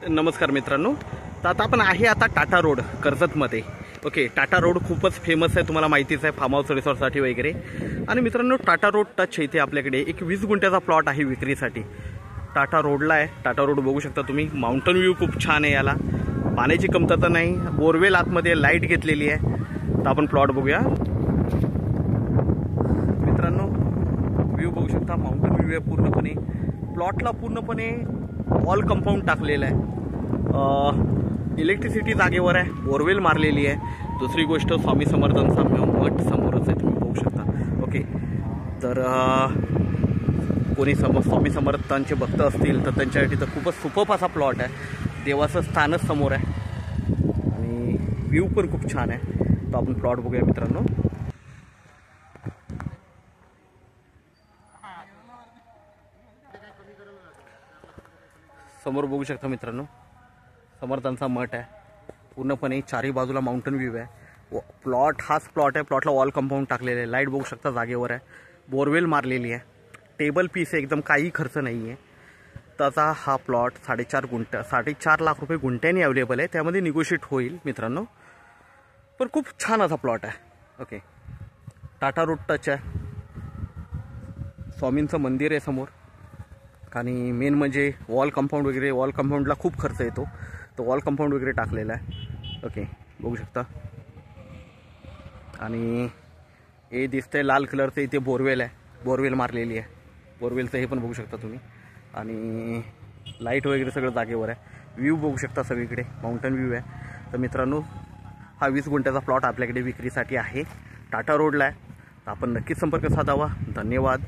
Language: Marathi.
नमस्कार मित्रांनो, तर आता आपण आहे टाटा रोड कर्जतमध्ये। ओके, टाटा रोड खूपच फेमस आहे, तुम्हाला माहितीच आहे, फार्म हाऊस रिसॉर्टसाठी वगैरे। आणि मित्रांनो, टाटा रोड टच इथे आपल्याकडे एक 20 गुंठ्याचा प्लॉट आहे विक्रीसाठी। टाटा रोडला आहे, टाटा रोड बघू शकता तुम्ही। माउंटन व्ह्यू खूप छान आहे, याला पाण्याची कमतरता नाही, बोरवेल आतमध्ये, लाईट घेतलेली आहे। तर आपण प्लॉट बघूया मित्रांनो, व्ह्यू बघू शकता, माउंटन व्ह्यू आहे पूर्णपणे। प्लॉटला पूर्णपणे ऑल कंपाऊंड टाकलेलं आहे, इलेक्ट्रिसिटी जागेवर आहे, बोरवेल मारलेली आहे। दुसरी गोष्ट, स्वामी समर्थांचा मठ समोरच आहे, तुम्ही बघू शकता। ओके, तर कोणी स्वामी समर्थांचे भक्त असतील तर त्यांच्यासाठी तर खूपच सुपर्ब असा प्लॉट आहे, देवाचं स्थानच समोर आहे आणि व्ह्यू पण खूप छान आहे। तर आपण प्लॉट बघूया मित्रांनो। समोर बघू शकता मित्रांनो, समर्थांचा मठ आहे, पूर्णपणे चारही बाजूला माउंटन व्ह्यू आहे। प्लॉट हाच प्लॉट आहे, प्लॉटला वॉल कंपाऊंड टाकलेलं आहे, लाईट बघू शकता जागेवर आहे, बोरवेल मारलेली आहे, टेबल पीस आहे, एकदम काही खर्च नाही आहे। त्याचा हा प्लॉट 4.5 लाख रुपये गुंठ्याने अवेलेबल आहे, त्यामध्ये निगोशिएट होईल मित्रांनो, पण खूप छान असा प्लॉट आहे। ओके, टाटा रोड टच आहे, स्वामींचं मंदिर आहे समोर, आणि मेन म्हणजे वॉल कंपाऊंड वगैरे, वॉल कंपाऊंडला खूप खर्च येतो, तो वॉल कंपाऊंड वगैरे टाकलेला आहे। ओके, बघू शकता। आणि हे दिसतंय लाल कलरचं, इथे बोरवेल आहे, बोरवेल मारलेली आहे, बोरवेलचं हे पण बघू शकता तुम्ही। आणि लाईट वगैरे सगळं जागेवर आहे, व्ह्यू बघू शकता सगळीकडे, माउंटन व्ह्यू आहे। तर मित्रांनो, हा 20 गुंठ्याचा प्लॉट आपल्याकडे विक्रीसाठी आहे, टाटा रोडला आहे। तर आपण नक्कीच संपर्क साधावा। धन्यवाद।